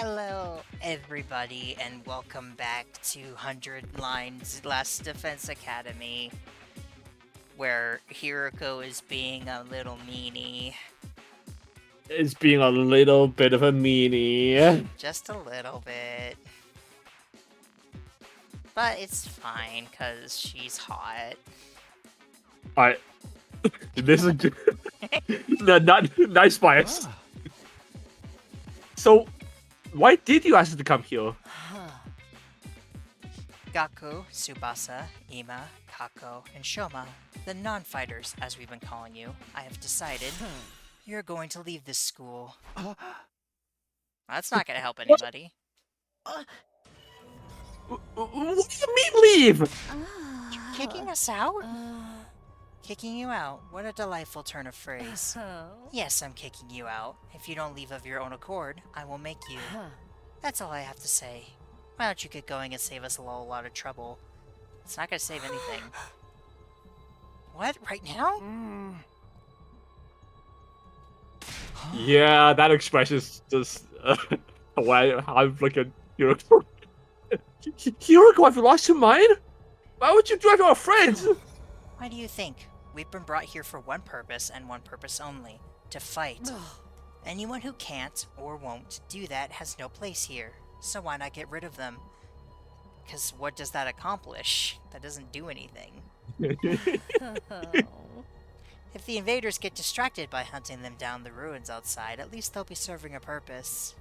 Hello, everybody, and welcome back to 100 Lines Last Defense Academy, where Hiroko is being a little meanie. It's being a little bit of a meanie. Just a little bit. But it's fine, because she's hot. I. This is not nice bias. So, why did you ask us to come here? Gaku, Tsubasa, Ima, Kako, and Shoma, the non-fighters, as we've been calling you, I have decided you're going to leave this school. That's not going to help anybody. What do you mean leave? You're kicking us out? Kicking you out? What a delightful turn of phrase. Yes, I'm kicking you out. If you don't leave of your own accord, I will make you. That's all I have to say. Why don't you get going and save us a whole lot of trouble? It's not gonna save anything. What? Right now? Yeah, that expression is just why I'm looking Hiroko. Hiroko, have you lost your mind? Why would you drive our friends? Why do you think? We've been brought here for one purpose and one purpose only. To fight. Anyone who can't, or won't, do that has no place here. So why not get rid of them? Because what does that accomplish? That doesn't do anything. If the invaders get distracted by hunting them down the ruins outside, at least they'll be serving a purpose.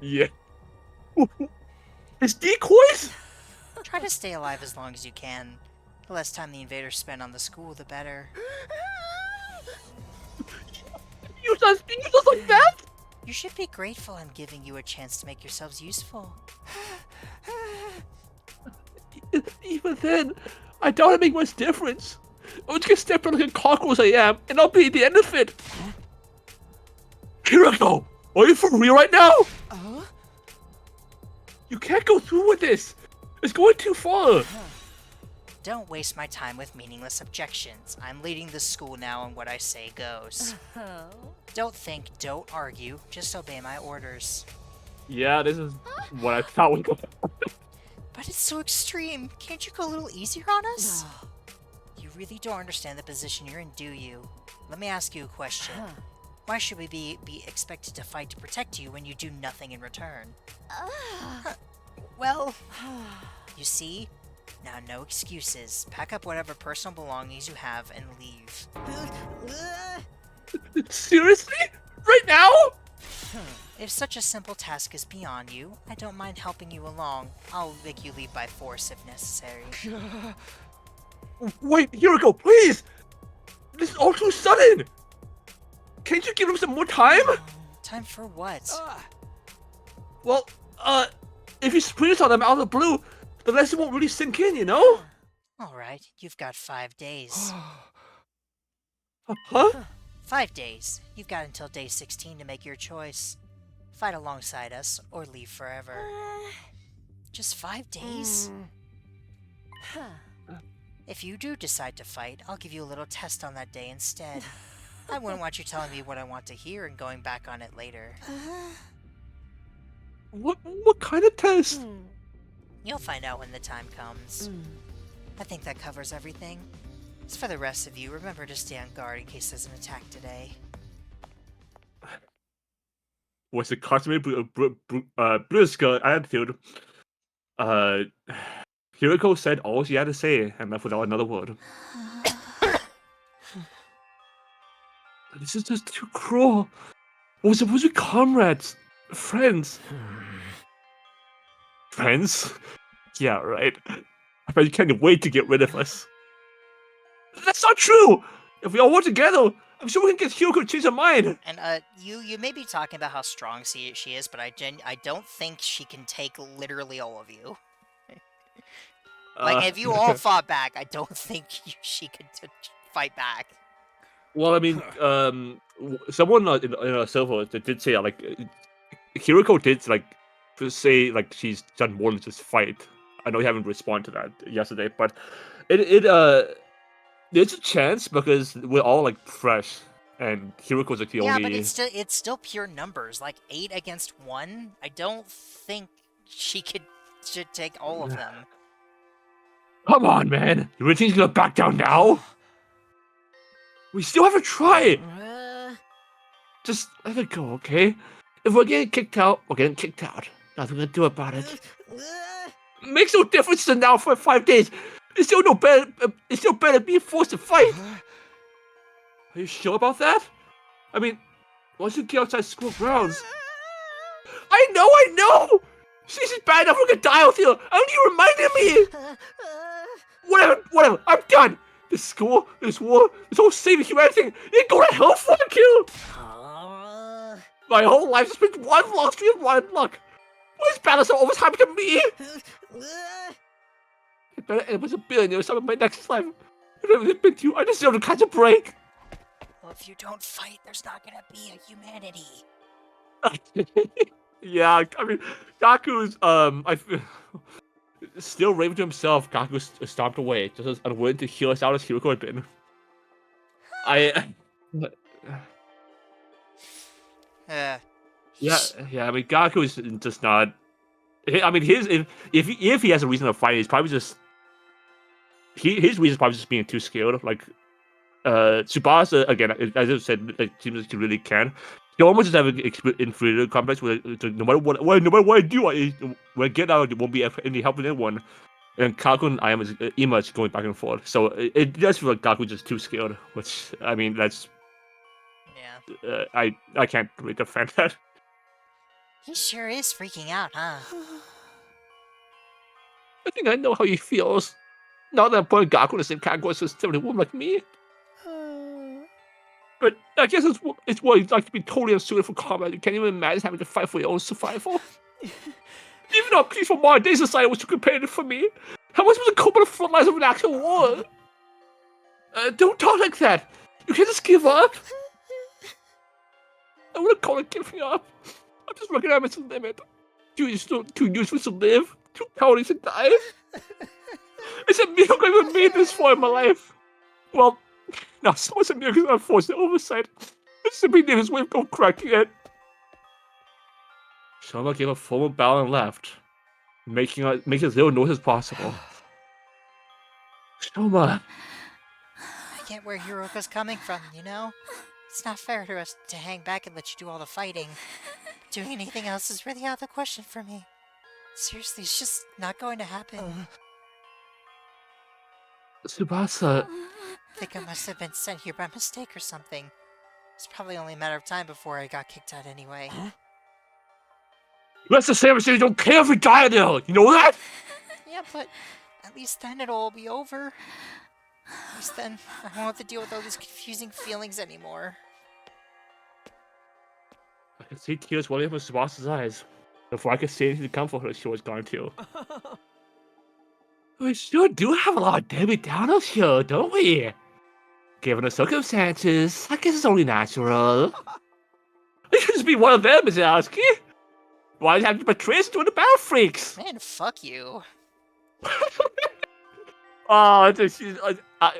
Yeah. It's decoys? Try to stay alive as long as you can. The less time the invaders spend on the school, the better. You just like that? You should be grateful I'm giving you a chance to make yourselves useful. Even then, I doubt it make much difference. I'll just get stepped on like a cockroach as I am, and I'll be at the end of it. Hiroko, are you for real right now? You can't go through with this. It's going too far. Don't waste my time with meaningless objections. I'm leading the school now, and what I say goes. Don't think, don't argue, just obey my orders. Yeah, this is what I thought was going on. But it's so extreme. Can't you go a little easier on us? You really don't understand the position you're in, do you? Let me ask you a question. Why should we be expected to fight to protect you when you do nothing in return? Well, you see? Now, no excuses. Pack up whatever personal belongings you have and leave. Seriously? Right now? If such a simple task is beyond you, I don't mind helping you along. I'll make you leave by force if necessary. Wait, Hiroko, please! This is all too sudden! Can't you give him some more time? Time for what? Well, if you squeeze on them out of the blue, the lesson won't really sink in, you know? Alright, you've got 5 days. Huh? 5 days. You've got until day 16 to make your choice. Fight alongside us, or leave forever. Just 5 days? If you do decide to fight, I'll give you a little test on that day instead. I wouldn't want you telling me what I want to hear and going back on it later. What kind of test? You'll find out when the time comes. I think that covers everything. As for the rest of you, remember to stay on guard in case there's an attack today. Was the customary brisk attitude. Hiroko said all she had to say and left without another word. This is just too cruel. We're supposed to be comrades, friends. Friends? Yeah, right. I bet you can't wait to get rid of us. That's not true! If we all work together, I'm sure we can get Hiroko to change her mind. And you may be talking about how strong she is, but I don't think she can take literally all of you. Like, if you all fought back, I don't think she could fight back. Well, I mean, someone in a server did say like Hiroko did like say like she's done more than just fight. I know you haven't responded to that yesterday, but there's a chance because we're all like fresh and Hiroko's like the Yeah, only. but it's still pure numbers. Like 8 against 1. I don't think should take all of them. Come on, man! You really think he's gonna back down now? We still have to try. Just let it go, okay? If we're getting kicked out, we're getting kicked out. Nothing to do about it. Makes no difference to now for 5 days. It's still no better. It's still better being forced to fight. Are you sure about that? I mean, once you get outside school grounds. I know! She's just bad enough we're gonna die out here. How you reminded me? Whatever, I'm done. This school, this war, this whole saving humanity thing, it go to hell for a kill. My whole life has been one long stream of blind luck. Why is balance always happening to me? I better end up as a billionaire or something in my next life. Whatever this been to you, I deserve to catch a break. Well, if you don't fight, there's not gonna be a humanity. Yeah, I mean, Gaku's, I feel, still raving to himself, Gaku stomped away, just as unwilling to heal us out as Hiroko had been. Yeah, I mean, Gaku is just not. I mean, if he has a reason to fight, he's probably just. His reason is probably just being too scared. Like, Tsubasa, again, as I said, it seems like he really can. He almost just have an inferior complex where no matter what I do, when I get out, it won't be any help with anyone. And Gaku and Ima is going back and forth. So it does feel like Gaku just too scared, which, I mean, that's. Yeah. I can't really defend that. He sure is freaking out, huh? I think I know how he feels. Not that I'm putting Gaku in the same category as a 71 like me. But I guess it's what it's like to be totally unsuited for combat. You can't even imagine having to fight for your own survival. Even though a peaceful modern day society was too competitive for me, how am I supposed to cope with the front lines of an actual war? Don't talk like that. You can't just give up. I wouldn't call it giving up. I'm just looking at him as a limit. Too useless to live. Too cowardly to die. It's a miracle I even made this far in my life. Well, now so much a miracle I'm forced to oversight. It's simply need his way of correcting it. Shama gave a formal bow and left, making as little noise as possible. Shoma. I get where Hiroko's coming from, you know? It's not fair to us to hang back and let you do all the fighting. Doing anything else is really out of the question for me. Seriously, it's just not going to happen. Tsubasa. I think I must have been sent here by mistake or something. It's probably only a matter of time before I got kicked out anyway. That's the same as you don't care if we die now. You know that? Yeah, but at least then it'll all be over. At least then I won't have to deal with all these confusing feelings anymore. I can see tears welling up in Tsubasa's eyes. Before I could say anything to comfort her, she was gone too. We sure do have a lot of Debbie Downers here, don't we? Given the circumstances, I guess it's only natural. You should just be one of them, Mizowski. Why do you have to betray us to the battle freaks? Man, fuck you. Oh,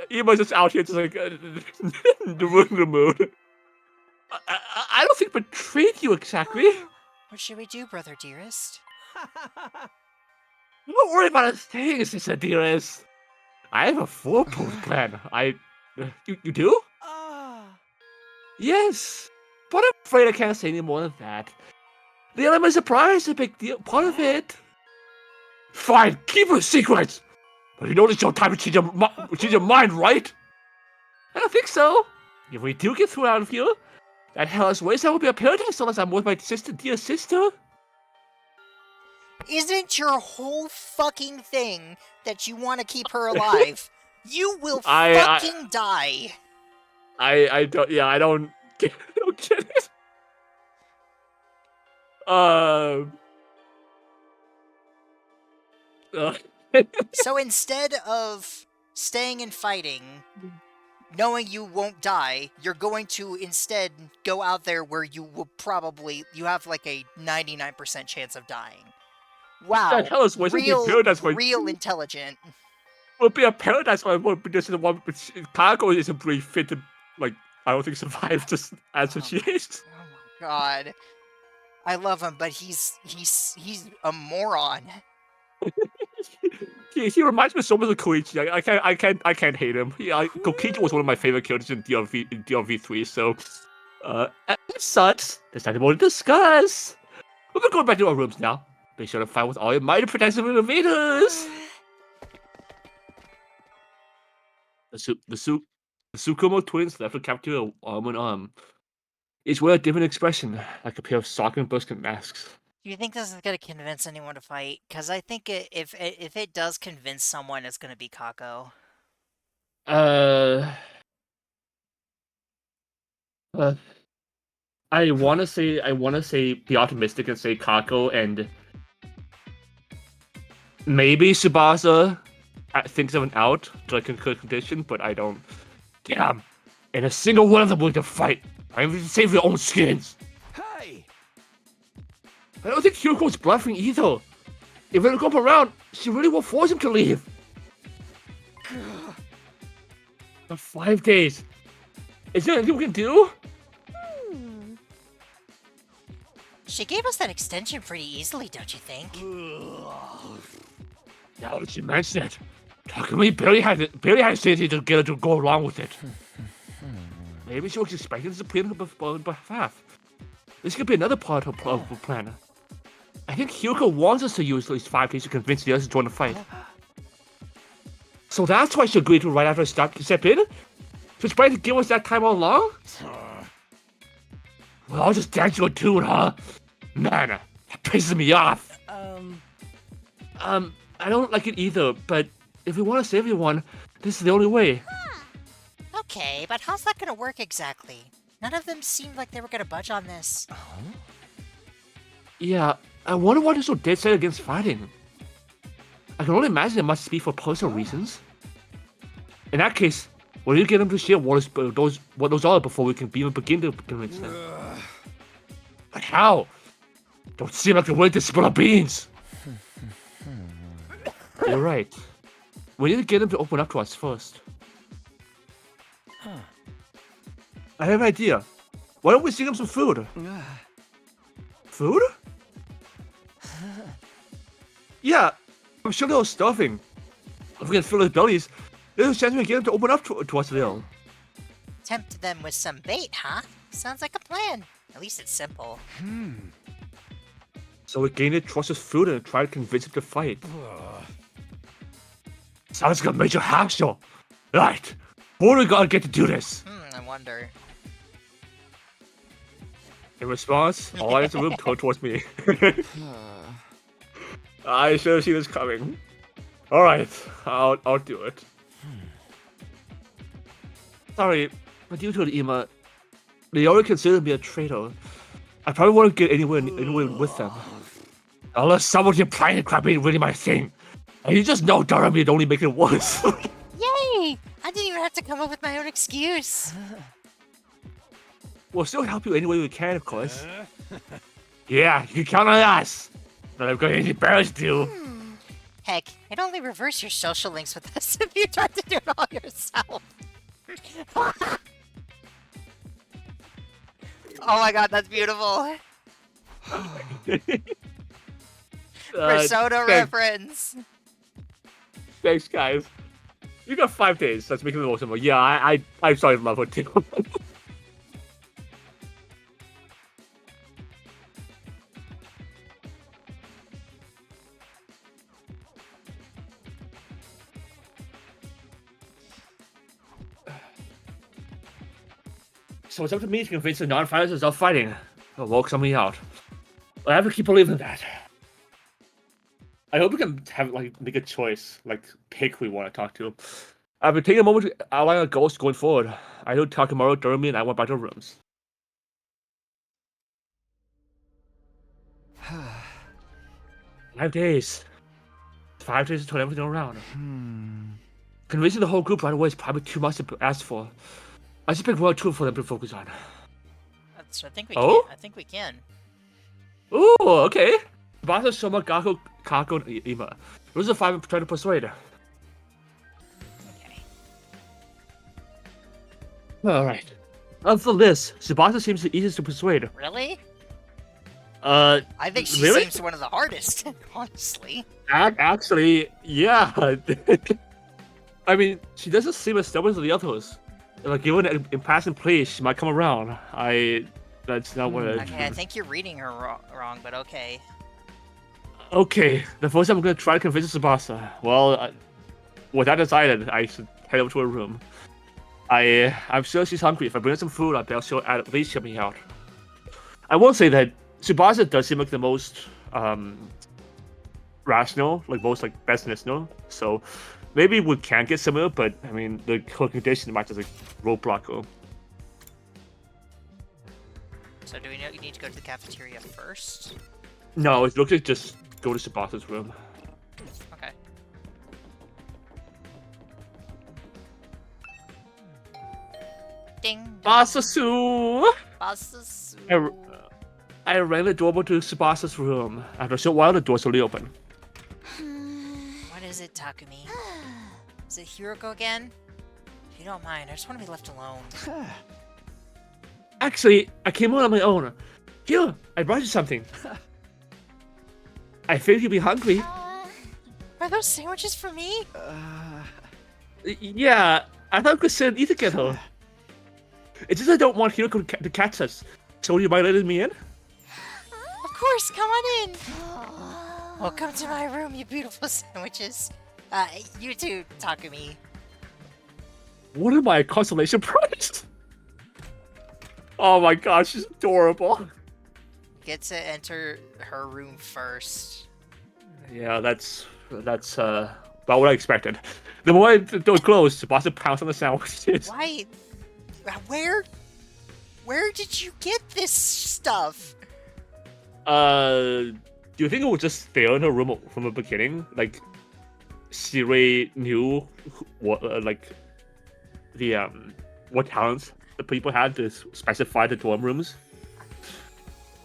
Ima's just out here just like ruining the mood. I don't think betrayed you exactly. What should we do, brother dearest? Don't worry about us things, sister dearest. I have a foolproof plan. You do? Yes, but I'm afraid I can't say any more than that. The element of surprise is a big deal, part of it. Fine, keep it a secret. But you know it's your time to change your mind, right? I don't think so. If we do get thrown out of here, that hell's wasteland will be a paradise unless I'm with my dear sister. Isn't your whole fucking thing that you want to keep her alive? You will fucking die. I don't get it. So instead of staying and fighting, knowing you won't die, you're going to instead go out there where you have like a 99% chance of dying. Wow, real intelligent. Would be a paradise where this is one cargo isn't really fit to, like, I don't think survives just as she is. Oh my god. I love him, but he's a moron. He reminds me so much of Koichi. I can't hate him. Koichi was one of my favorite characters in DRV 3. So, as such, there's nothing more to discuss. We're going back to our rooms now. Be sure to fight with all your mighty protective invaders. The Tsukumo twins left the cafeteria arm in arm. Each wear a different expression, like a pair of sock and busket masks. Do you think this is gonna convince anyone to fight? Because I think if it does convince someone, it's gonna be Kako. I wanna say be optimistic and say Kako and maybe Tsubasa thinks of an out to like a good condition, but I don't. Damn, and a single one of them willing to fight. I even save their own skins. Hey! I don't think Kyuko's bluffing either. If they go up around, she really will force him to leave. For 5 days. Is there anything we can do? She gave us that extension pretty easily, don't you think? Now that you mention it, Takumi barely had anything to get her to go along with it. Maybe she was expecting to play on behalf. This could be another part of her plan. I think Hyuko wants us to use these 5 days to convince the others to join the fight. So that's why she agreed to right after I step in? She's trying to give us that time all along? Well, I'll just dance to a tune, huh? Man, that pisses me off. I don't like it either, but if we want to save everyone, this is the only way. Okay, but how's that gonna work exactly? None of them seemed like they were gonna budge on this. Yeah, I wonder why they're so dead set against fighting. I can only imagine it must be for personal reasons. In that case, we need to get them to share what those are before we can even begin to convince them. But how? Don't seem like they're willing to spill our beans. You're right. We need to get them to open up to us first. I have an idea. Why don't we sing them some food? Food? Yeah, I'm sure they're starving. If we can fill their bellies, there's a chance we can get them to open up to us a little. Tempt them with some bait, huh? Sounds like a plan. At least it's simple. So we gain their trust with food and try to convince them to fight. Sounds like a major hassle. Right, what do we gotta get to do this? I wonder. In response, all eyes in the room turn towards me. I should have seen this coming. Alright, I'll do it. Sorry, but due to the Ima, they already consider me a traitor. I probably won't get anywhere with them. Unless some of your planning crap ain't really my thing. And you just know darn me, it only make it worse. Yay! I didn't even have to come up with my own excuse. We'll still help you any way we can, of course. Yeah, you can count on us. Not I've got anything better to do. Heck, it'd only reverse your social links with us if you tried to do it all yourself. Oh my god, that's beautiful. Persona reference. Thanks, guys. You got 5 days. Let's make it more simple. Yeah, I'm sorry to love her too. So it's up to me to convince the non-fighters to stop fighting. Or walk somebody out. I have to keep believing that. I hope we can have make a choice, pick who we want to talk to. I've been taking a moment to outline our goals going forward. I know Takamaru, Durumi, and I went back to our rooms. 5 days. 5 days to turn everything around. Convincing the whole group right away is probably too much to ask for. I just picked one or two for them to focus on. I think we can. I think we can. Ooh, okay. Tsubasa, Soma, Gakko, Kako, and Ima. Those are 5 I'm trying to persuade. Okay. Alright. Of the list, Tsubasa seems the easiest to persuade. Really? I think she really? seems one of the hardest, honestly. Actually, yeah. I mean, she doesn't seem as stubborn as the others. Like, given an impassing place, she might come around. That's not what Okay, I think you're reading her wrong, but okay. Okay, the first time I'm gonna try to convince Tsubasa. Well, with that decided, I should head over to her room. I'm sure she's hungry. If I bring her some food up there, she'll at least help me out. I will say that Tsubasa does seem like the most rational, like most like best listener. So maybe we can get somewhere, but I mean the her condition might just like roadblock her. So do we know you need to go to the cafeteria first? No, it looks like just go to Tsubasa's room. Okay. Ding. Basasu! Basasu. I rang the doorbell to Tsubasa's room. After a short while, the door slowly opened. What is it, Takumi? Is it Hiroko again? If you don't mind, I just want to be left alone. Actually, I came out on my own. Here, I brought you something. I figured you'd be hungry. Are those sandwiches for me? Yeah, I thought we could sit and eat together. It's just I don't want Hiroko to catch us. So you mind letting me in? Of course, come on in. Welcome to my room, you beautiful sandwiches. You too, Takumi. What am I, a consolation prize? Oh my gosh, she's adorable. Get to enter her room first. Yeah, that's about what I expected. The moment the door closed, Tsubasa pounced on the sandwiches. Why? Where did you get this stuff? Do you think it was just there in her room from the beginning? Like, Siri knew what, what talents the people had to specify the dorm rooms?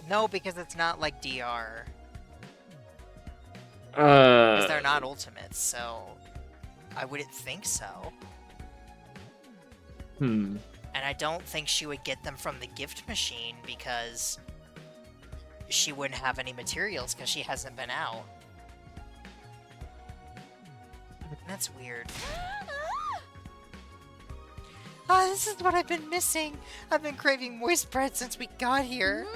No, because it's not like DR. Because Because they're not ultimates, so I wouldn't think so. And I don't think she would get them from the gift machine because she wouldn't have any materials because she hasn't been out. That's weird. Oh, this is what I've been missing. I've been craving moist bread since we got here.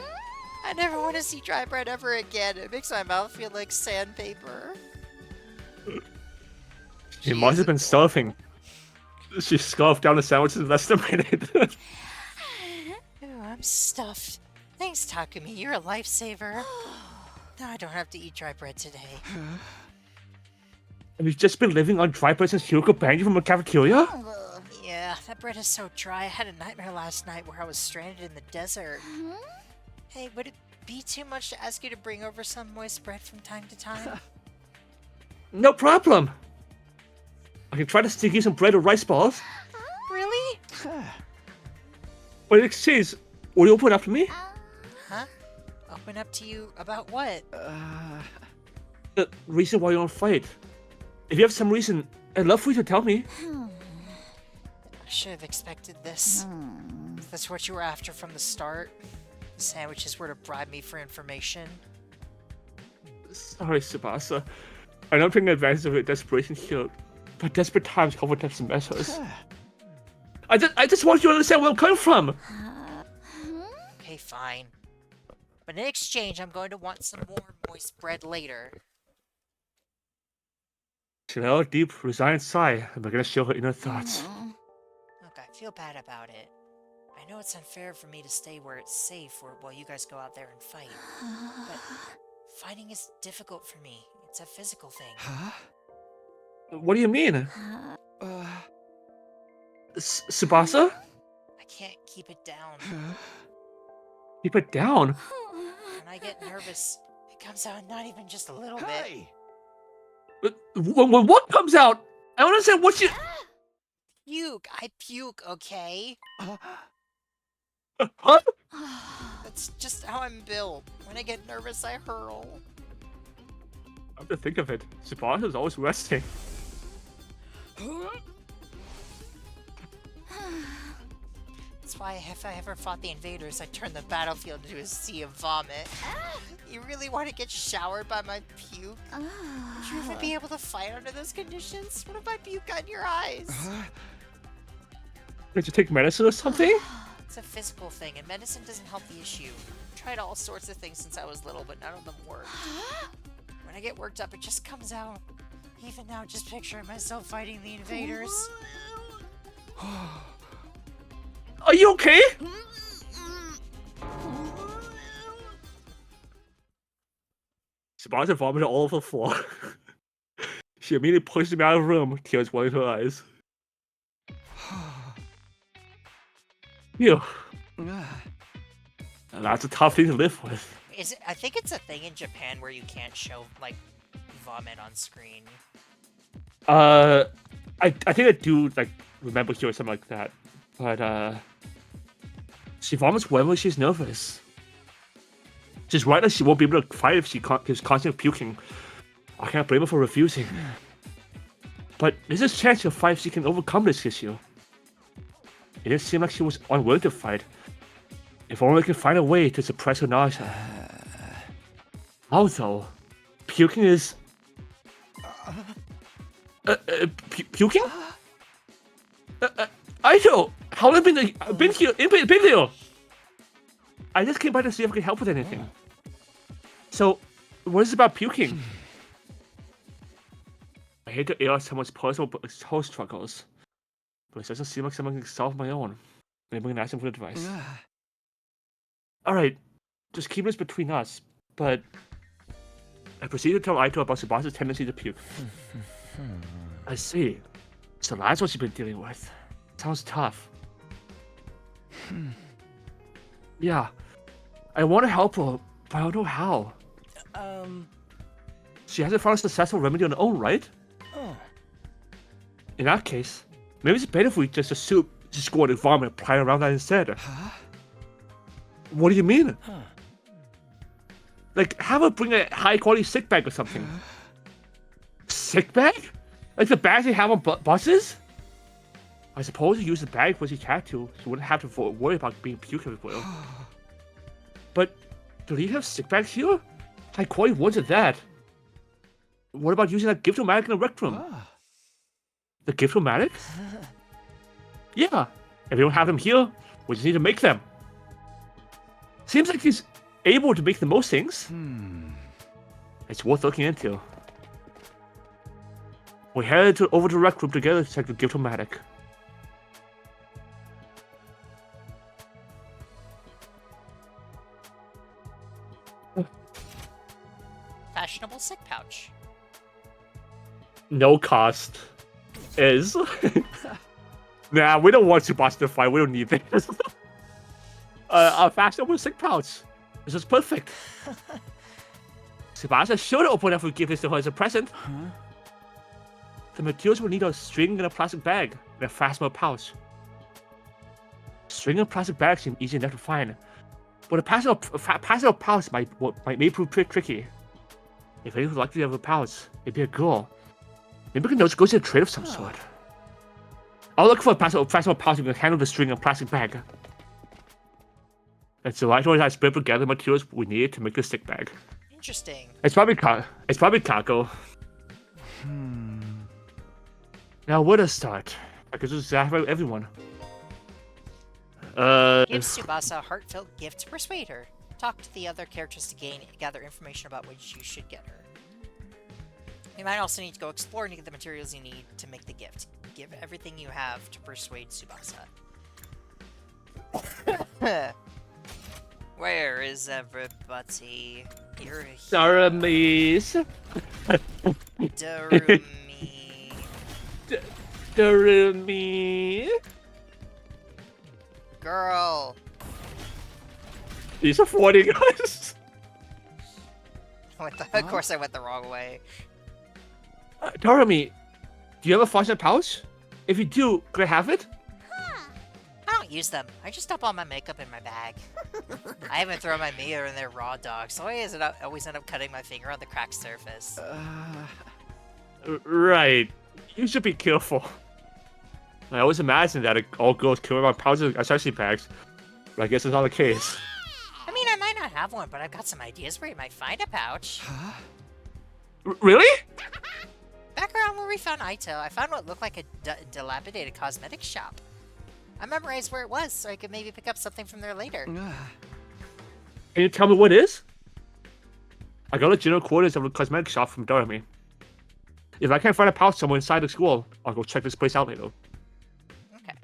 I never want to see dry bread ever again. It makes my mouth feel like sandpaper. She must have been starving. She scarfed down the sandwiches in less than a minute. Ooh, I'm stuffed. Thanks, Takumi. You're a lifesaver. Now I don't have to eat dry bread today. Have you just been living on dry bread since Hiroko banned you from a cafeteria? Yeah, that bread is so dry. I had a nightmare last night where I was stranded in the desert. Hey, would it be too much to ask you to bring over some moist bread from time to time? No problem. I can try to sneak you some bread or rice balls. Really? But in exchange, will you open up to me? Huh? Open up to you about what? The reason why you're on fight. If you have some reason, I'd love for you to tell me. I should have expected this. If that's what you were after from the start. The sandwiches were to bribe me for information. Sorry, Tsubasa. I don't take advantage of your desperation here, but desperate times call for desperate measures. I just want you to understand where I'm coming from. Okay, fine. But in exchange, I'm going to want some more moist bread later. She let out a deep, resigned sigh and began to show her inner thoughts. Look, I feel bad about it. I know it's unfair for me to stay where it's safe while you guys go out there and fight. But fighting is difficult for me. It's a physical thing. What do you mean? Tsubasa? I can't keep it down. Keep it down? When I get nervous, it comes out not even just a little bit. When what comes out? I don't understand what you... Puke! I puke, okay? Huh? That's just how I'm built. When I get nervous, I hurl. I have to think of it. Tsubasa's always resting. That's why if I ever fought the invaders, I turned the battlefield into a sea of vomit. You really want to get showered by my puke? Would you ever be able to fight under those conditions? What if my puke got in your eyes? Did you take medicine or something? It's a physical thing, and medicine doesn't help the issue. I've tried all sorts of things since I was little, but none of them worked. When I get worked up, it just comes out. Even now, just picturing myself fighting the invaders. Are you okay? Tsubasa vomited all over the floor. She immediately pushed him out of the room, tears welling to her eyes. Phew. That's a tough thing to live with. Is it? I think it's a thing in Japan where you can't show, like, vomit on screen. I think I do, like, remember hearing something like that. But, she vomits whenever she's nervous. She's right that she won't be able to fight if she's constantly puking. I can't blame her for refusing. But there's a chance she'll fight if she can overcome this issue. It didn't seem like she was unwilling to fight. If only we can find a way to suppress her nausea. How though? Puking is... puking? I know! How long have I been here? Been here! I just came by to see if I could help with anything. So, what is it about puking? I hate to air someone's personal health struggles, but it doesn't seem like someone can solve my own. Maybe I can ask them for advice. Alright, just keep this between us, but I proceeded to tell Aito about Tsubasa's tendency to puke. I see. So that's what you've been dealing with. Sounds tough. Yeah. I want to help her, but I don't know how. She hasn't found a successful remedy on her own, right? In that case, maybe it's better if we just assume she's going to vomit and apply around that instead. What do you mean? Like, have her bring a high-quality sick bag or something. Sick bag? Like the bags they have on buses? I suppose you use the bag when she had to. She wouldn't have to worry about being puked everywhere. But do they have sick bags here? High-quality ones at that. What about using that gift-o-matic in the rec room? The gift-o-matic? Yeah. If we don't have them here, we just need to make them. Seems like he's able to make the most things. It's worth looking into. We headed over to the rec room together to check the gift-o-matic. Fashionable sick pouch. No cost. Is. Nah, we don't want Tsubasa to fight. We don't need this. A fashionable sick pouch. This is perfect. Tsubasa should open up and give this to her as a present. The materials will need a string and a plastic bag and a fastenable pouch. String and plastic bag seem easy enough to find, but a fastenable pouch may prove pretty tricky. If anyone's likely to have a pouch, it'd be a girl. Maybe we can go to a trade of some sort. I'll look for a fastenable pouch that can handle the string and plastic bag. And so I told I split together the materials we need to make the stick bag. Interesting. It's probably cargo. Now where to start? I could just ask everyone. Give Tsubasa a heartfelt gift to persuade her. Talk to the other characters to gather information about which you should get her. You might also need to go explore and get the materials you need to make the gift. Give everything you have to persuade Tsubasa. Where is everybody? You're here. Daramis. Darumi. Darumi. Girl. These are 40 guys. Of course I went the wrong way. Darumi, do you have a fashion pouch? If you do, could I have it? I don't use them. I just dump all my makeup in my bag. I haven't thrown my mirror in there raw dog, so I always end up cutting my finger on the cracked surface. Right. You should be careful. I always imagine that all girls carry around pouches of accessory bags, but I guess it's not the case. I mean, I might not have one, but I've got some ideas where you might find a pouch. Really? Back around where we found Aito, I found what looked like a dilapidated cosmetics shop. I memorized where it was, so I could maybe pick up something from there later. Can you tell me what it is? I got the general coordinates of the cosmetic shop from Doremi. If I can't find a pouch somewhere inside the school, I'll go check this place out later. Okay.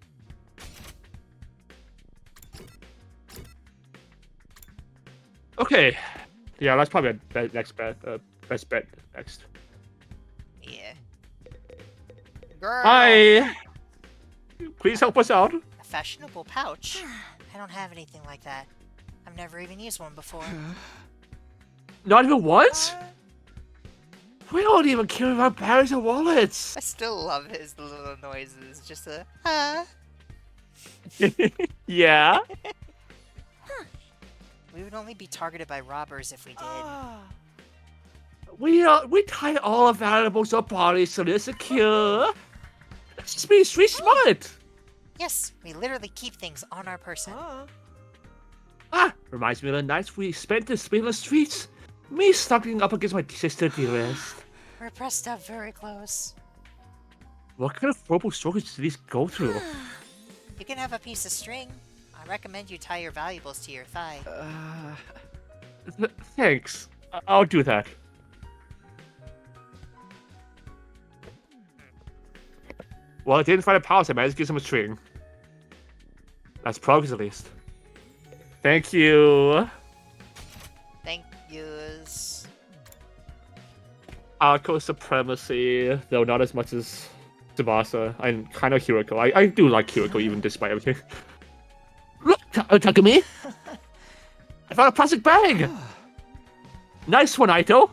Okay. Yeah, that's probably a best bet next. Yeah. Girl. Hi! Please help us out. A fashionable pouch? I don't have anything like that. I've never even used one before. Not even once? We don't even care about bags or wallets. I still love his little noises. Just a Yeah. We would only be targeted by robbers if we did. We tie all our valuables to our bodies so they're secure. That's just being street smart. Yes, we literally keep things on our person. Reminds me of the nights we spent this in the streets. Me snuggling up against my sister dearest. We're pressed up very close. What kind of horrible struggles do these go through? You can have a piece of string. I recommend you tie your valuables to your thigh. Thanks. I'll do that. Well, I didn't find a pouch. I managed to get some string. That's progress, at least. Thank you. Thank yous. Arco supremacy, though not as much as Tsubasa. I'm kind of Hiroko. I do like Hiroko, even despite everything. Look, Takumi! I found a plastic bag! Nice one, Aito!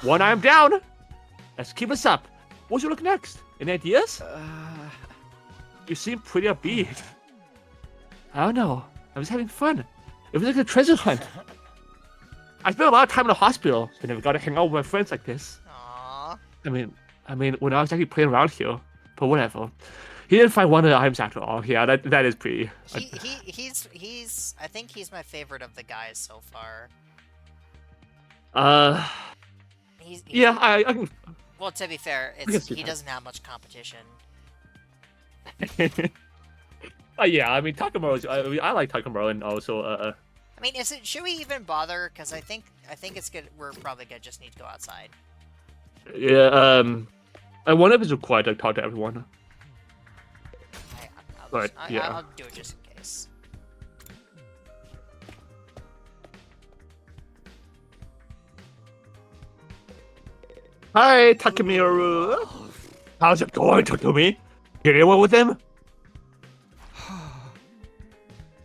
One arm down! Let's keep us up. What should we look next? Any ideas? You seem pretty upbeat. I don't know. I was having fun. It was like a treasure hunt. I spent a lot of time in the hospital, so I never got to hang out with my friends like this. Aww. I mean, when I was actually playing around here, but whatever. He didn't find one of the items after all. Yeah, that is pretty. He's. I think he's my favorite of the guys so far. Yeah, I can. Well, to be fair, he doesn't have much competition. Yeah, I mean Takamura. I like Takamura, and also I mean, should we even bother? Because I think it's good. We're probably gonna just need to go outside. Yeah. I wonder if it's required to talk to everyone. I'll do it just in case. Hi, Takamiru. How's it going, Takumi? Get anyone with him?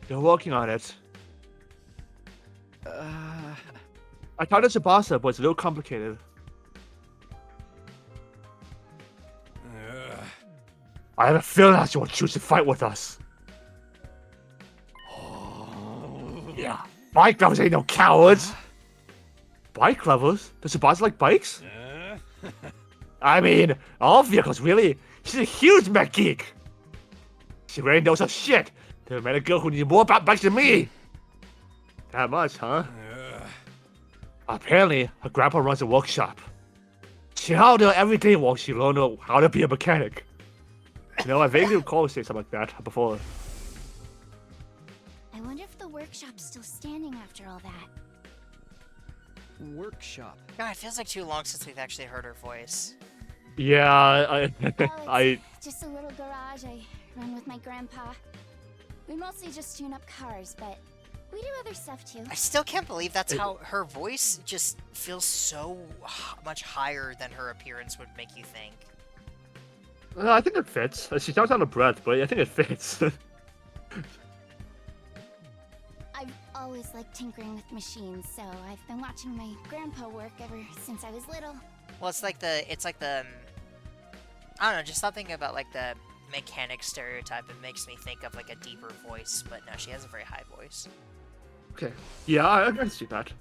You're working on it. I talked to Tsubasa, but it's a little complicated. I have a feeling that you will choose to fight with us. Yeah, bike lovers ain't no cowards. Bike lovers? Does Tsubasa like bikes? I mean, all vehicles, really. She's a huge mech geek. She really knows her shit. Never met a girl who knew more about bikes than me. That much, huh? Apparently, her grandpa runs a workshop. She helped her every day while she learned how to be a mechanic. You know, I vaguely recall saying something like that before. I wonder if the workshop's still standing after all that. Workshop. God, it feels like too long since we've actually heard her voice. Yeah, Well, it's just a little garage I run with my grandpa. We mostly just tune up cars, but we do other stuff too. I still can't believe that's how her voice just feels so much higher than her appearance would make you think. I think it fits. She sounds out of breath, but I think it fits. I've always liked tinkering with machines, so I've been watching my grandpa work ever since I was little. Well, it's like the, I don't know, just something about like the mechanic stereotype. It makes me think of like a deeper voice, but no, she has a very high voice. Okay. Yeah, I can see that.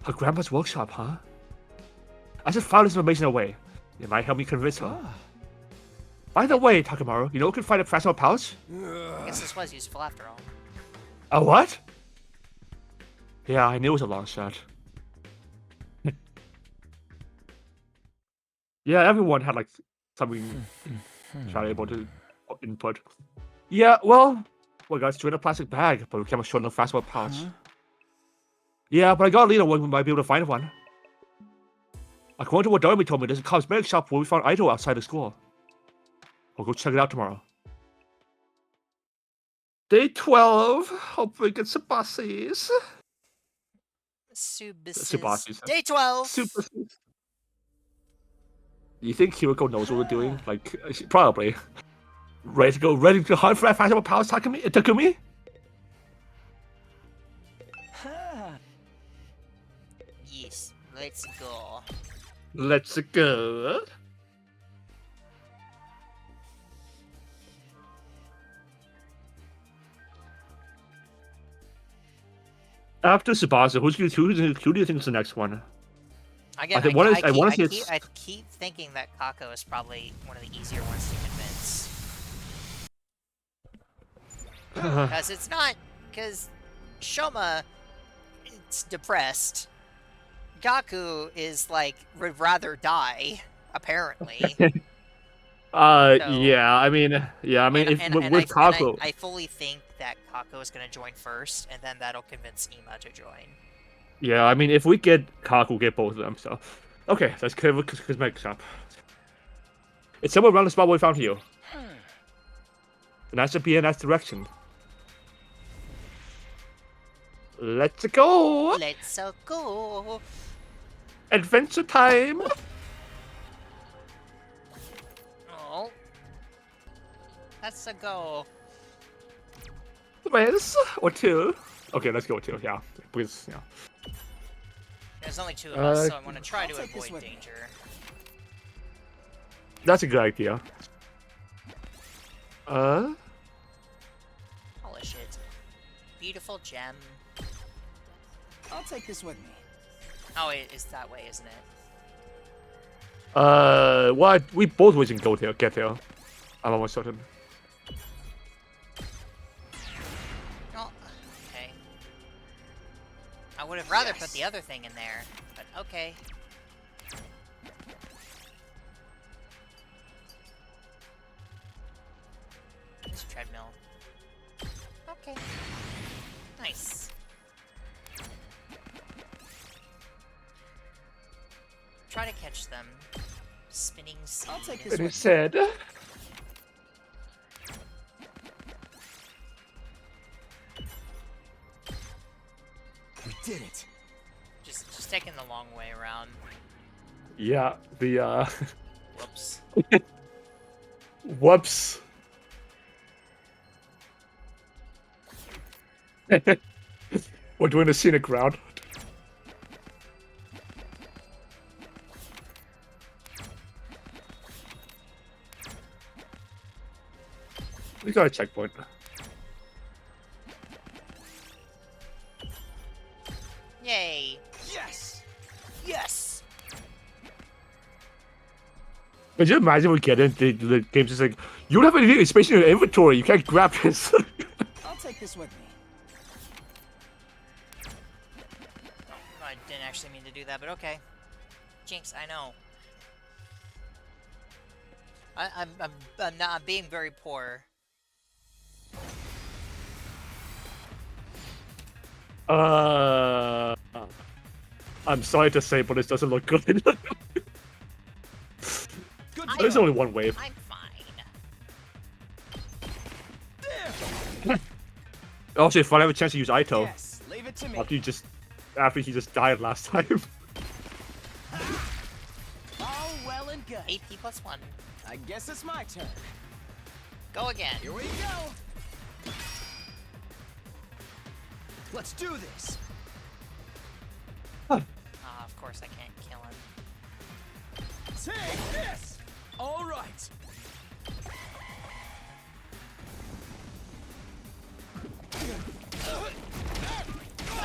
Her grandpa's workshop, huh? I should file this information away. It might help me convince her. By the way, Takamaru, you know who can find a Fashionable pouch? I guess this was useful after all. A what? Yeah, I knew it was a long shot. Yeah, everyone had like something valuable to input. Yeah, well, we got straight in a plastic bag, but we can't show no Fashionable pouch. Yeah, but I got a lead on when we might be able to find one. According to what Darby told me, there's a cosmetic shop where we found Idol outside the school. We'll go check it out tomorrow. Day 12. Hope we get Tsubasa's. Tsubasa. Day 12! Tsubasa's. You think Kiriko knows what we're doing? Like, probably. Ready to hunt for that Fashionable powers, Takumi? Yes, let's go. Let's go. After Tsubasa, who do you think is the next one? Again, I keep thinking that Kako is probably one of the easier ones to convince. Because it's not... Because Shoma, it's depressed. Gaku is like, would rather die, apparently. Yeah, I mean, with Kako... I fully think that Kako is going to join first, and then that'll convince Ima to join. Yeah, I mean, if we get Kaku, we'll get both of them, so... Okay, let's cover cosmetic shop. It's somewhere around the spot we found you. And that should be in that direction. Let's go! Let's go! Adventure time! Oh. That's a go. Yes, or two. Okay, let's go with two, yeah. Because, yeah. There's only two of us, so I'm going to try to avoid danger. That's a good idea. Polish it. Beautiful gem. I'll take this with me. Oh, it's that way, isn't it? What? We both ways can go there, get there. I'm almost certain. Oh, okay. I would have rather put the other thing in there, but okay. This treadmill. Okay. Nice. Try to catch them. Spinning seed. I'll take this And with it said... We did it. Just taking the long way around. Yeah, the, Whoops. Whoops. We're doing the scenic route. We got a checkpoint. Yay! Yes! Yes! Could you imagine we get into the game's just like, you don't have any space in your inventory, you can't grab this. I'll take this with me. I didn't actually mean to do that, but okay. Jinx, I know. I'm being very poor. I'm sorry to say, but it doesn't look good. Good There's only one wave. I'm fine. Also, if I have a chance to use Aito, Yes, leave it to me. after he just died last time. All well and good. AP plus 1. I guess it's my turn. Go again. Here we go. Let's do this. Of course I can't kill him. Take this. All right.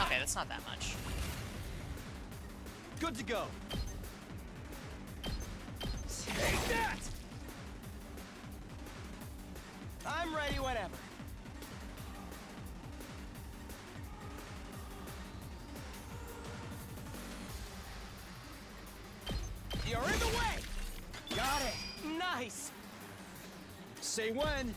Okay, that's not that much. Good to go. Take that. I'm ready whenever. You're in the way! Got it! Nice! Say when.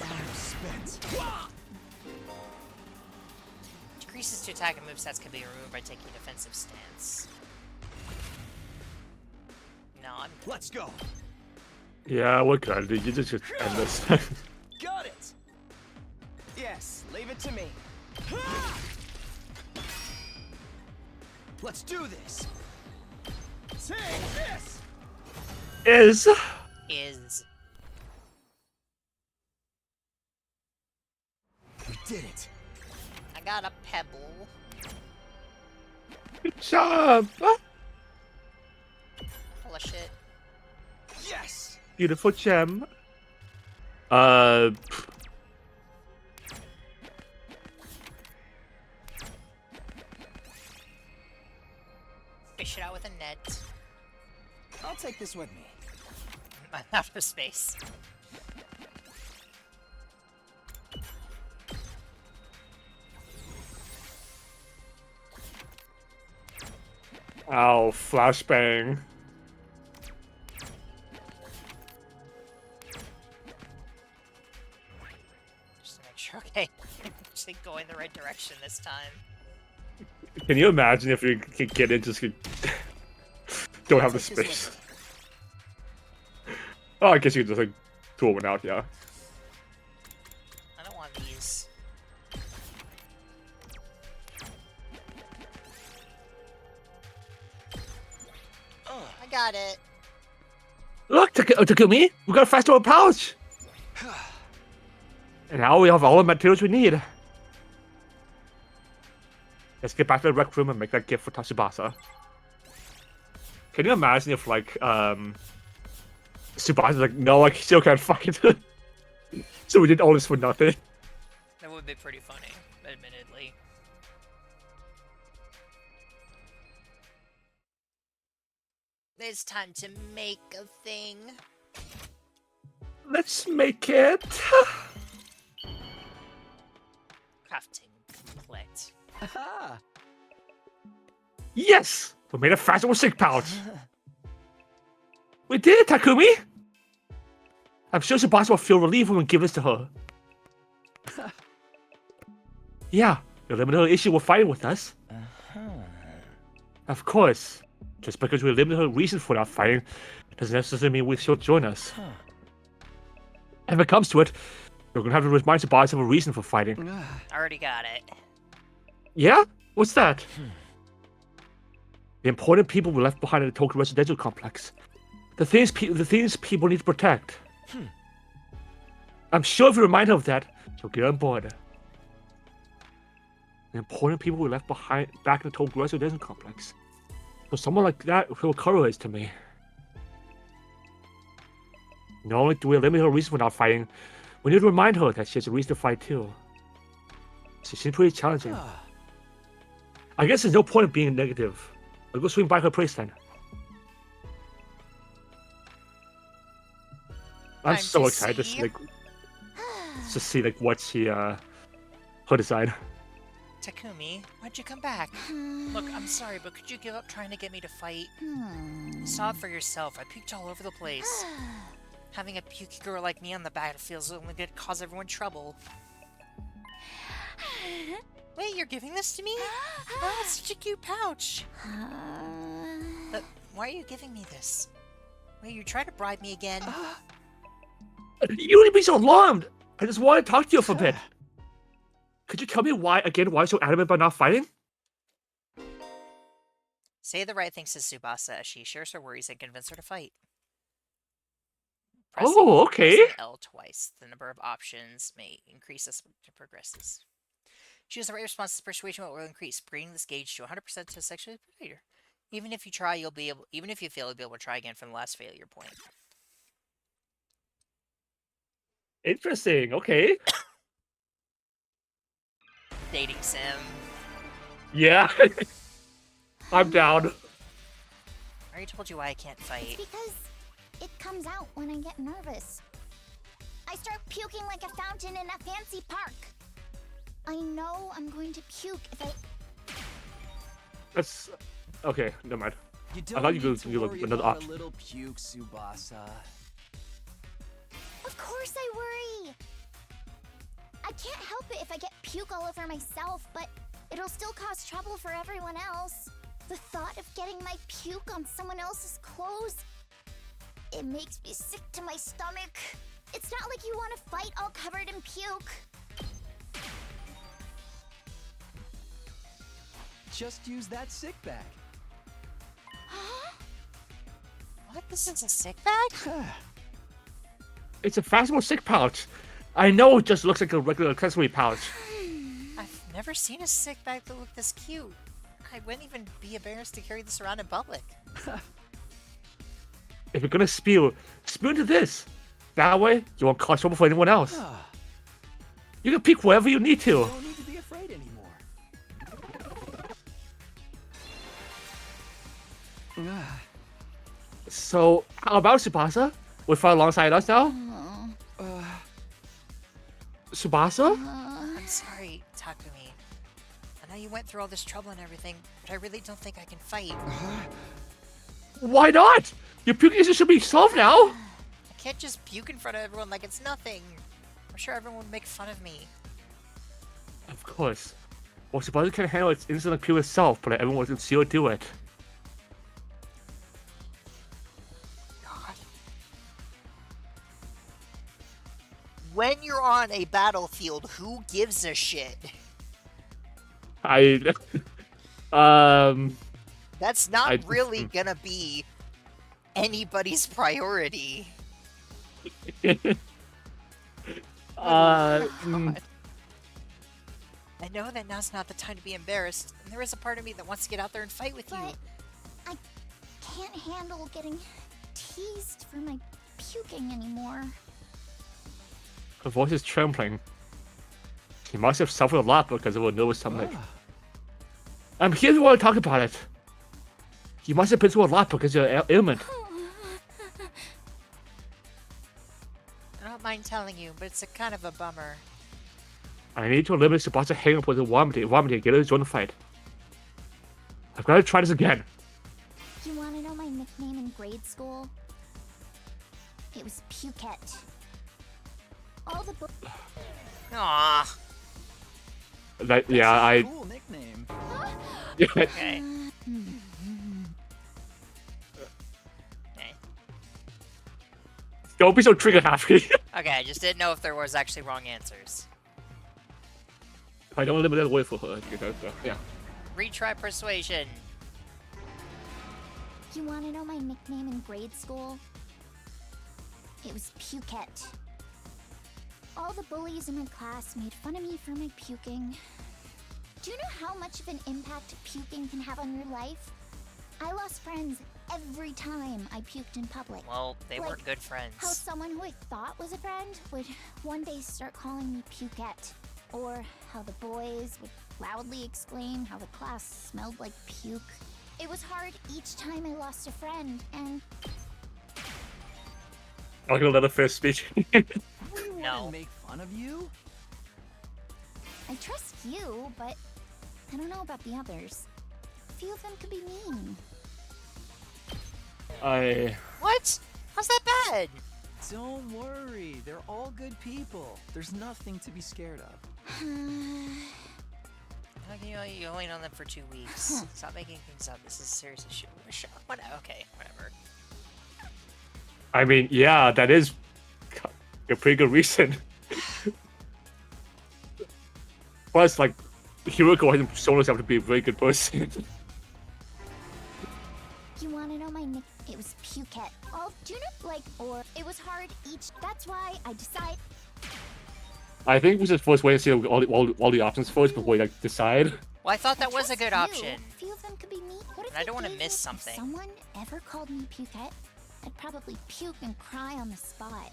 I'm spent. Decreases to attack and movesets can be removed by taking a defensive stance. No, I'm good. Let's go. Yeah, what can I do? You just end this. Got it! Yes, leave it to me. Let's do this! Take this! Is Is We did it! I got a pebble. good job. Full of shit. Yes! Beautiful gem. Fish it out with a net. I'll take this with me. I'm out of space. Ow, flashbang. Just to make sure, okay. Actually going the right direction this time. Can you imagine if you could get in, just don't have the Take this space? with Oh, I guess you could just like tool one out, yeah. I don't want these. I got it. Look, Takumi, we got a fast door pouch. And now we have all the materials we need. Let's get back to the rec room and make that gift for Tsubasa. Can you imagine if, like, Tsubasa's like, no, I still can't fight. So we did all this for nothing. That would be pretty funny, admittedly. It's time to make a thing. Let's make it. Crafting complete. Aha! Yes! We made a fast sick pouch. We did it, Takumi! I'm sure Tsubasa will feel relieved when we give this to her. Yeah, you eliminated her issue with fighting with us. Of course. Just because we eliminated her reason for not fighting doesn't necessarily mean she'll join us. If it comes to it, we're gonna have to remind Tsubasa of a reason for fighting. Already got it. Yeah? What's that? The important people we left behind in the Tokyo residential complex. The things people need to protect. I'm sure if you remind her of that, she'll get on board. The important people we left behind back in the Tokyo residential complex. So someone like that will courage to me. Not only do we eliminate her reason for not fighting, we need to remind her that she has a reason to fight too. She seems pretty challenging. I guess there's no point in being negative. I'll go swing by her place then. I'm Time so to excited to see. see like what she her design. Takumi, why'd you come back? Look, I'm sorry, but could you give up trying to get me to fight? You saw it for yourself. I puked all over the place. Having a pukey girl like me on the battlefield is only going to cause everyone trouble. Wait, you're giving this to me? Oh, it's such a cute pouch. But why are you giving me this? Wait, you trying to bribe me again? You don't need to be so alarmed. I just want to talk to you for a bit. Could you tell me why you're so adamant about not fighting? Say the right things to Tsubasa as she shares her worries and convince her to fight. Pressing Okay. L twice. The number of options may increase as it progresses. Choose the right response to persuasion will increase, bringing this gauge to 100% to sexually failure. Even if you try, you'll be able. Even if you fail, you'll be able to try again from the last failure point. Interesting. Okay. Dating sim. Yeah. I'm down. I already told you why I can't It's fight. because it comes out when I get nervous. I start puking like a fountain in a fancy park. I know I'm going to puke if I... That's okay. Never mind. You I thought don't you need could to give worry another about option. a little puke, Tsubasa. Of course I worry. I can't help it if I get puke all over myself, but it'll still cause trouble for everyone else. The thought of getting my puke on someone else's clothes, it makes me sick to my stomach. It's not like you want to fight all covered in puke. Just use that sick bag. Huh? What? This is a sick bag? It's a fashionable sick pouch. I know it just looks like a regular accessory pouch. I've never seen a sick bag that looked this cute. I wouldn't even be embarrassed to carry this around in public. If you're gonna spew into this. That way, you won't cause trouble for anyone else. You can peek wherever you need to. You don't need to be afraid anymore. So, how about Tsubasa? We fight alongside us now? Tsubasa? I'm sorry, Takumi. I know you went through all this trouble and everything, but I really don't think I can fight. Why not? Your puking issue should be solved now. I can't just puke in front of everyone like it's nothing. I'm sure everyone would make fun of me. Of course. Well, Tsubasa can handle its instant appeal itself, but everyone will still do it. God. When you're on a battlefield, who gives a shit? That's not really gonna be anybody's priority. God. I know that now's not the time to be embarrassed, and there is a part of me that wants to get out there and fight with you. But I can't handle getting teased for my puking anymore. Her voice is trembling. She must have suffered a lot because of her nervous stomach. I'm here if you want to talk about it. You must have been through a lot because of your ailment. I don't mind telling you, but it's a kind of a bummer. I need to eliminate Tsubasa hanging up with the vomiting and get her to join the fight. I've got to try this again. You want to know my nickname in grade school? It was Pukette. All the Aww. Yeah, Cool nickname. Okay. Don't be so trigger happy. Okay, I just didn't know if there was actually wrong answers. I don't eliminate the way for her. Yeah. Retry persuasion. You want to know my nickname in grade school? It was Pukette. All the bullies in my class made fun of me for my puking. Do you know how much of an impact puking can have on your life? I lost friends every time I puked in public. Well, they Like, weren't good friends. How someone who I thought was a friend would one day start calling me Pukette. Or how the boys would loudly exclaim how the class smelled like puke. It was hard each time I lost a friend, and I'll give another first speech. We want No. to make fun of you? I trust you, but I don't know about the others. A few of them could be mean. What? How's that bad? Don't worry, they're all good people. There's nothing to be scared of. You only known them for 2 weeks. Stop making things up. This is serious issue. What? Okay, whatever. I mean, yeah, that is a pretty good reason. Plus, like, Hiroko hasn't shown herself to be a very good person. You want to know my nick? It was Pukette. Oh, do you know, like, or it was hard each. That's why I decided. I think we should first wait and see all the options first before we like decide. Well, I thought that was a Trust good you. option. A few of them could be mean. What if And I they don't wanna gave miss me- something. If someone ever called me Pukette, I'd probably puke and cry on the spot.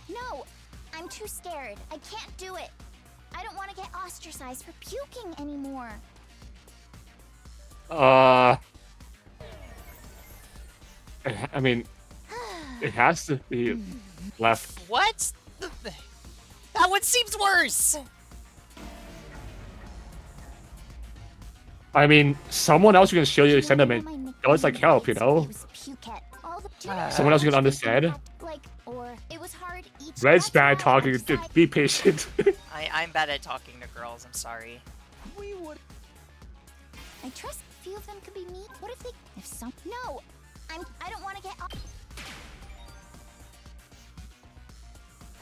No, I'm too scared. I can't do it. I don't want to get ostracized for puking anymore. I mean, it has to be left. What? That one seems worse! I mean, someone else who can show you You the know, sentiment my nickname does like in help, you grade know? school was Pukette. All the Someone else who can understand. Like, or it was hard each. Red's that's bad why I talking. Dude, decided- be patient. I'm bad at talking to girls, I'm sorry. We would. I trust a few of them could be me. What if they? If some? No, I don't want to get.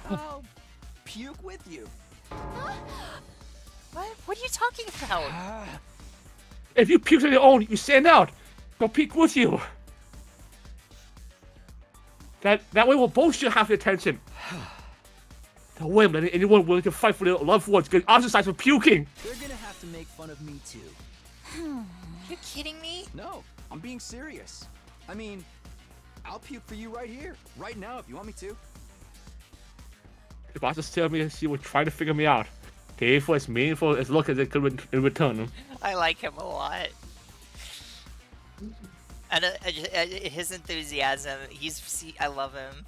I'll puke with you. What? What are you talking about? If you puke on your own, you stand out. They'll puke with you. That way we'll both should have the attention. No way I'm letting anyone willing to fight for their loved ones get ostracized for puking. They're gonna have to make fun of me too. Are you kidding me? No, I'm being serious. I mean, I'll puke for you right here, right now, if you want me to. The boss just tell me she was trying to figure me out. Gave for as meaningful as look as it could in return. I like him a lot. And his enthusiasm, I love him.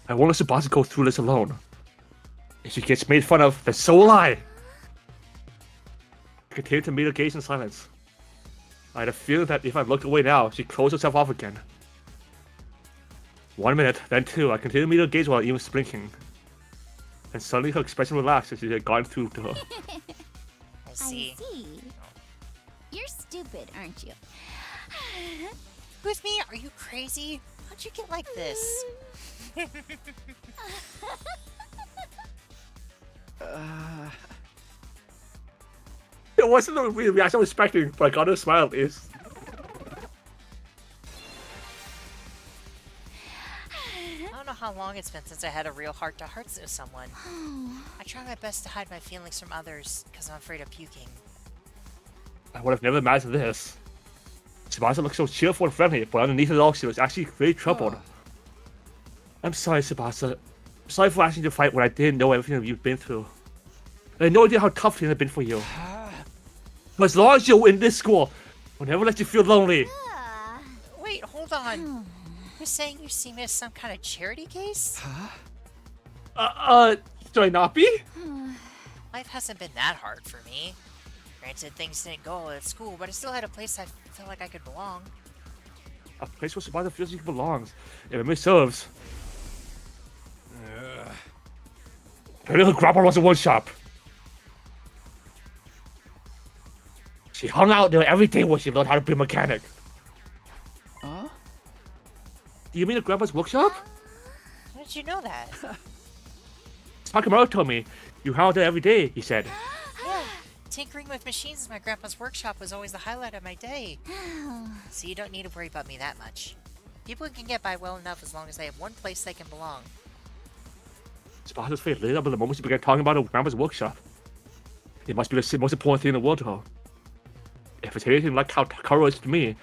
I won't let Tsubasa go through this alone. If she gets made fun of, then so will I. Continue to meet her gaze in silence. I had a feeling that if I looked away now, she'd close herself off again. 1 minute, then 2. I continued to meet her gaze while even blinking. And suddenly her expression relaxed as she had gone through to her. I see. I see. You're stupid, aren't you? With me? Are you crazy? How'd you get like this? It wasn't the reaction I was expecting, but I got her smile at least. I don't know how long it's been since I had a real heart-to-heart with someone. I try my best to hide my feelings from others because I'm afraid of puking. I would have never imagined this. Tsubasa looked so cheerful and friendly, but underneath it all, she was actually very troubled. I'm sorry, Tsubasa. I'm sorry for asking you to fight when I didn't know everything that you've been through. I had no idea how tough things have been for you. But as long as you're in this school, I'll never let you feel lonely. Wait, hold on. You're saying you see me as some kind of charity case? Should I not be? Life hasn't been that hard for me. Granted, things didn't go well at school, but I still had a place I felt like I could belong. A place where Tsubasa feels he belongs. If memory serves. Her little grandpa was in one shop. She hung out there every day when she learned how to be a mechanic. Huh? Do you mean the grandpa's workshop? How did you know that? Takamaru told me. You hung out there every day, he said. Yeah, tinkering with machines in my grandpa's workshop was always the highlight of my day. So you don't need to worry about me that much. People can get by well enough as long as they have one place they can belong. Tsubasa's face lit up at the moment she began talking about her grandpa's workshop. It must be the most important thing in the world to her. If it's anything like how Takaro is to me,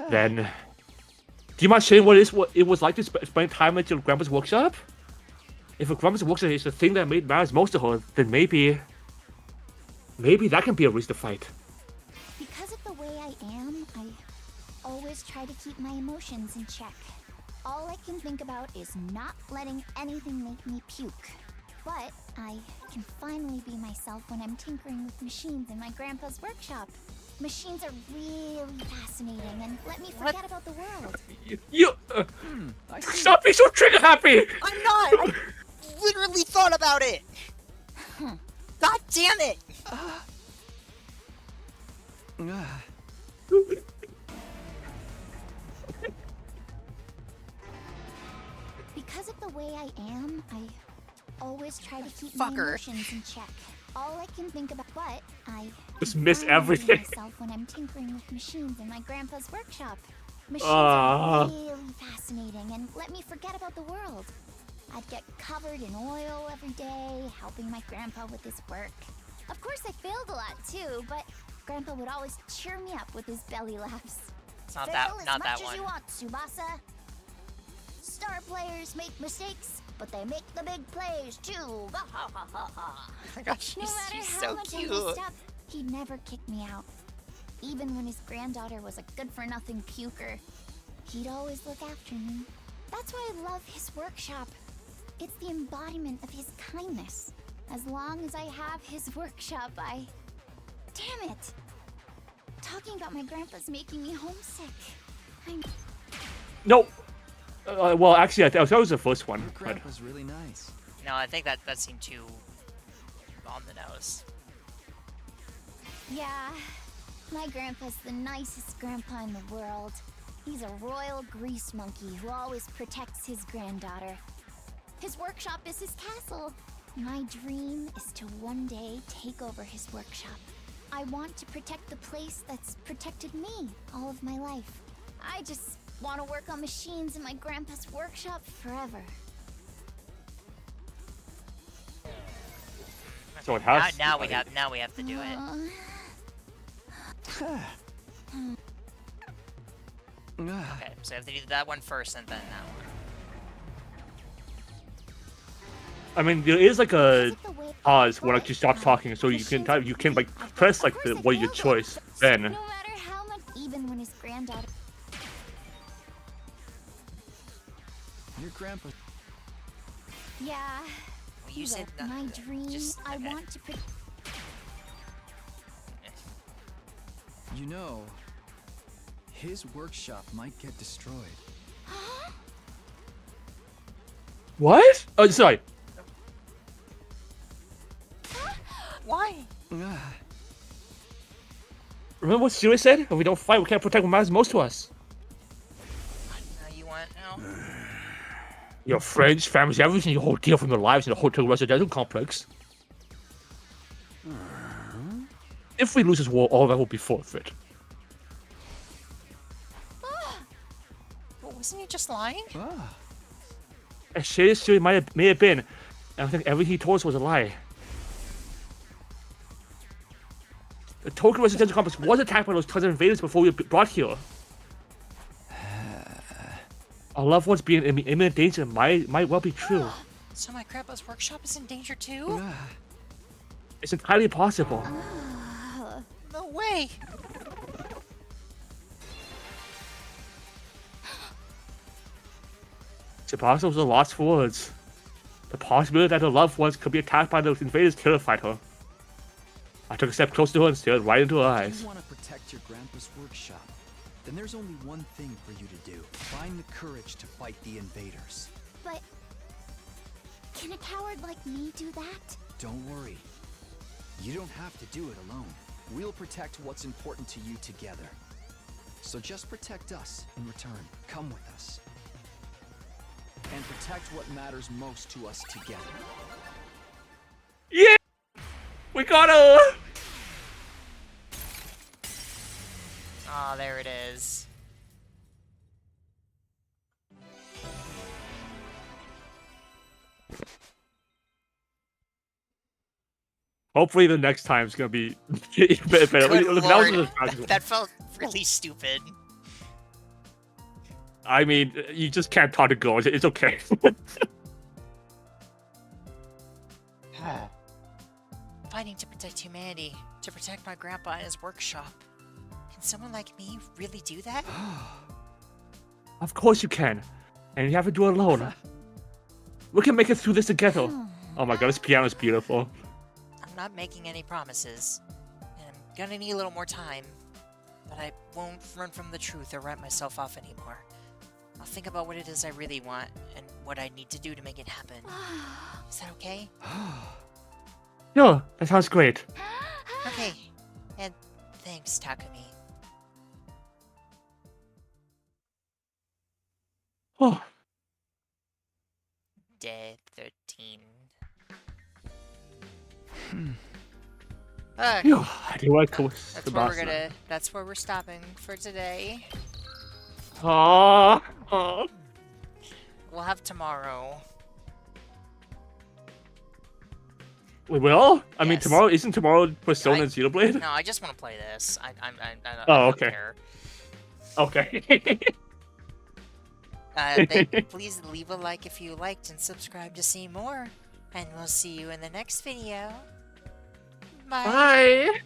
then... Do you mind sharing what it was like to spend time at your grandpa's workshop? If her grandpa's workshop is the thing that matters most to her, then maybe that can be a reason to fight. Because of the way I am, I always try to keep my emotions in check. All I can think about is not letting anything make me puke. But I can finally be myself when I'm tinkering with machines in my grandpa's workshop. Machines are really fascinating and let me forget about the world. I see. Stop being so trigger happy! I'm not! I literally thought about it! God damn it! Because of the way I am, I always try to keep Fucker. my emotions in check. All I can think about, but I Just can miss finally be everything. myself when I'm tinkering with machines in my grandpa's workshop. Machines Ah. are really fascinating and let me forget about the world. I'd get covered in oil every day, helping my grandpa with his work. Of course, I failed a lot too, but Grandpa would always cheer me up with his belly laughs. It's not Fail that, as not much that as one. you want, Tsubasa. Star players make mistakes, but they make the big plays too. Oh my gosh, No matter she's how so much I cute. messed up, he'd never kick me out. Even when his granddaughter was a good-for-nothing puker, he'd always look after me. That's why I love his workshop. It's the embodiment of his kindness. As long as I have his workshop, Damn it! Talking about my grandpa's making me homesick. No. Well, actually, that was the first one. Your But grandpa's really nice. No, I think that seemed too on the nose. Yeah, my grandpa's the nicest grandpa in the world. He's a royal grease monkey who always protects his granddaughter. His workshop is his castle. My dream is to one day take over his workshop. I want to protect the place that's protected me all of my life. I just want to work on machines in my grandpa's workshop forever. so it has. Now we have to do it. Okay, so I have to do that one first and then that one. I mean, there is like a pause when like you stop talking, so you can like press like the what your choice then. No matter how much, even when his granddaughter. Your grandpa. Yeah. Well, you said that. My dream. I okay. want to. You know, his workshop might get destroyed. What? Oh, sorry. Why? Remember what Siri said? If we don't fight, we can't protect what matters most to us. Now you want now? Your friends, families, everything you hold dear from your lives in the hotel residential complex. If we lose this war, all that will be forfeit. But wasn't he just lying? As shady as Siri may have been, I think everything he told us was a lie. The Tokyo residential complex was attacked by those tons of invaders before we were brought here. Our loved ones being in imminent danger might well be true. So my grandpa's workshop is in danger too? It's entirely possible. No way! Tsubasa was a lost for words. The possibility that her loved ones could be attacked by those invaders terrified her. I took a step closer to her and stared right into her If eyes. you want to protect your grandpa's workshop, then there's only one thing for you to do. Find the courage to fight the invaders. But can a coward like me do that? Don't worry. You don't have to do it alone. We'll protect what's important to you together. So just protect us in return. Come with us. And protect what matters most to us together. Yeah! We got her! Oh, there it is. Hopefully the next time's gonna be better. Good Look, lord, that felt really stupid. I mean, you just can't talk to girls. It's okay. Fighting to protect humanity, to protect my grandpa and his workshop. Can someone like me really do that? Of course you can. And you have to do it alone. We can make it through this together. Oh my god, this piano is beautiful. I'm not making any promises, and I'm gonna need a little more time, but I won't run from the truth or write myself off anymore. I'll think about what it is I really want and what I need to do to make it happen. Is that okay? Yeah, that sounds great. Okay, and thanks, Takumi. Oh, Day 13. yeah, I do like to That's where we're stopping for today. Oh. We'll have tomorrow. We will? I mean, Yes. tomorrow isn't tomorrow Persona and Xenoblade? No, I just want to play this. I Oh, don't okay. care. Okay. Please leave a like if you liked and subscribe to see more. And we'll see you in the next video. Bye. Bye.